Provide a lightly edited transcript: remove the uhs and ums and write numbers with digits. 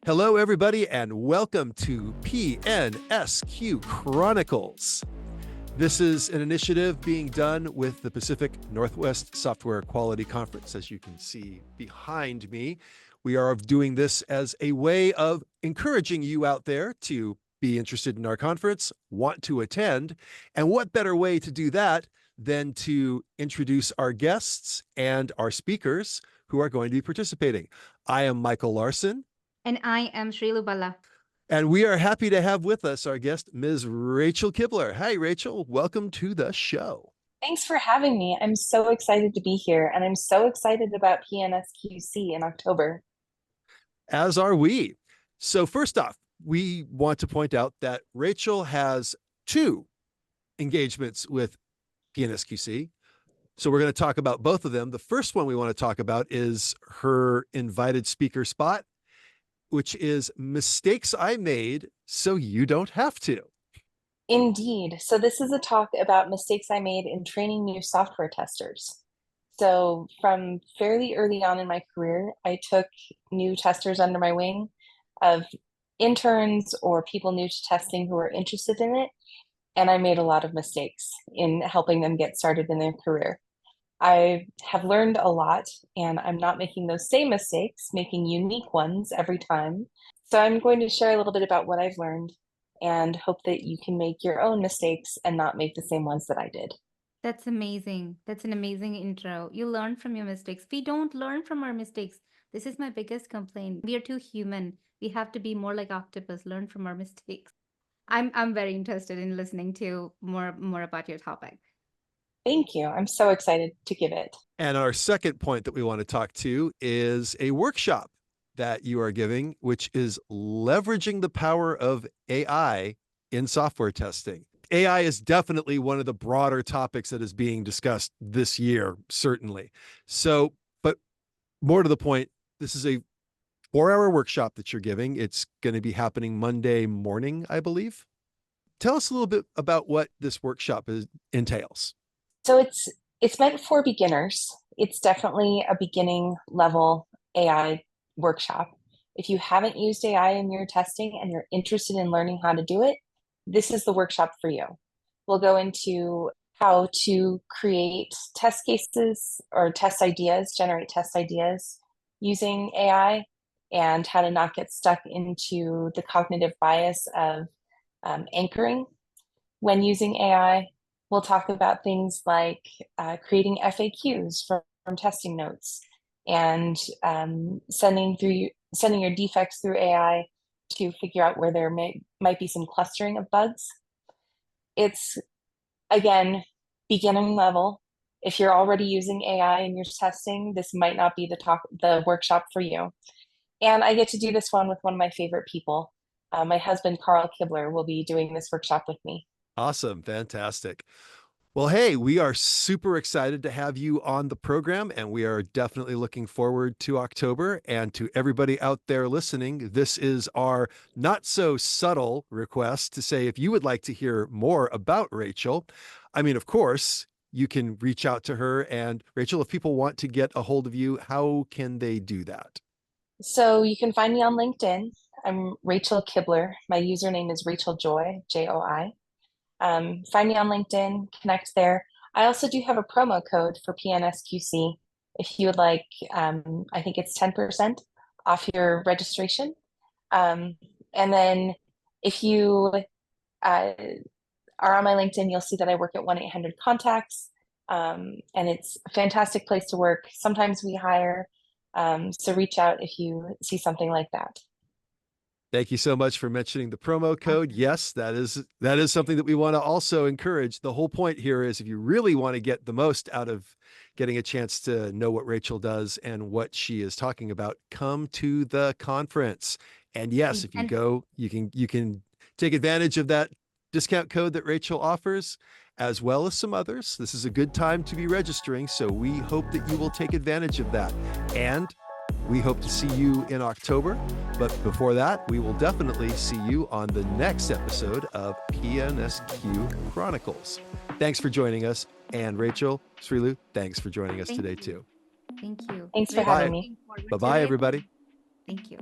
Hello, everybody, and welcome to PNSQ Chronicles. This is an initiative being done with the Pacific Northwest Software Quality Conference. As you can see behind me, we are doing this as a way of encouraging you out there to be interested in our conference, want to attend, and what better way to do that than to introduce our guests and our speakers who are going to be participating. I am Michael Larsen. And I am Srilu Balla. And we are happy to have with us our guest, Ms. Rachel Kibler. Hi, Rachel. Welcome to the show. Thanks for having me. I'm so excited to be here, and I'm so excited about PNSQC in October. As are we. So first off, we want to point out that Rachel has 2 engagements with PNSQC. So we're going to talk about both of them. The first one we want to talk about is her invited speaker spot, which is Mistakes I Made So You Don't Have to. Indeed. So this is a talk about mistakes I made in training new software testers. So from fairly early on in my career, I took new testers under my wing of interns or people new to testing who were interested in it. And I made a lot of mistakes in helping them get started in their career. I have learned a lot, and I'm not making those same mistakes, making unique ones every time. So I'm going to share a little bit about what I've learned and hope that you can make your own mistakes and not make the same ones that I did. That's amazing. That's an amazing intro. You learn from your mistakes. We don't learn from our mistakes. This is my biggest complaint. We are too human. We have to be more like octopus, learn from our mistakes. I'm very interested in listening to more about your topic. Thank you. I'm so excited to give it. And our second point that we want to talk to is a workshop that you are giving, which is leveraging the power of AI in software testing. AI is definitely one of the broader topics that is being discussed this year, certainly. So, but more to the point, this is a 4-hour workshop that you're giving. It's going to be happening Monday morning, I believe. Tell us a little bit about what this workshop entails. So it's meant for beginners. It's definitely a beginning level AI workshop. If you haven't used AI in your testing and you're interested in learning how to do it, this is the workshop for you. We'll go into how to create test cases or test ideas, generate test ideas using AI, and how to not get stuck into the cognitive bias of anchoring when using AI. We'll talk about things like creating FAQs from testing notes and sending your defects through AI to figure out where there might be some clustering of bugs. It's, again, beginning level. If you're already using AI in your testing, this might not be the workshop for you. And I get to do this one with one of my favorite people. My husband, Rachel Kibler, will be doing this workshop with me. Awesome. Fantastic. Well, hey, we are super excited to have you on the program, and we are definitely looking forward to October. And to everybody out there listening, this is our not so subtle request to say, if you would like to hear more about Rachel, I mean, of course, you can reach out to her. And Rachel, if people want to get a hold of you, how can they do that? So you can find me on LinkedIn. I'm Rachel Kibler. My username is Rachel Joy, Joi. Find me on LinkedIn, connect there. I also do have a promo code for PNSQC. If you would like, I think it's 10% off your registration. And then if you are on my LinkedIn, you'll see that I work at 1-800-CONTACTS. And it's a fantastic place to work. Sometimes we hire, so reach out if you see something like that. Thank you so much for mentioning the promo code. Yes, that is something that we want to also encourage. The whole point here is if you really want to get the most out of getting a chance to know what Rachel does and what she is talking about, come to the conference. And yes, if you go, you can take advantage of that discount code that Rachel offers, as well as some others. This is a good time to be registering, so we hope that you will take advantage of that. And we hope to see you in October, but before that, we will definitely see you on the next episode of PNSQ Chronicles. Thanks for joining us. And Rachel, Srilu, thanks for joining us today too. Thank you. Thanks for having me. Bye-bye, everybody. Thank you.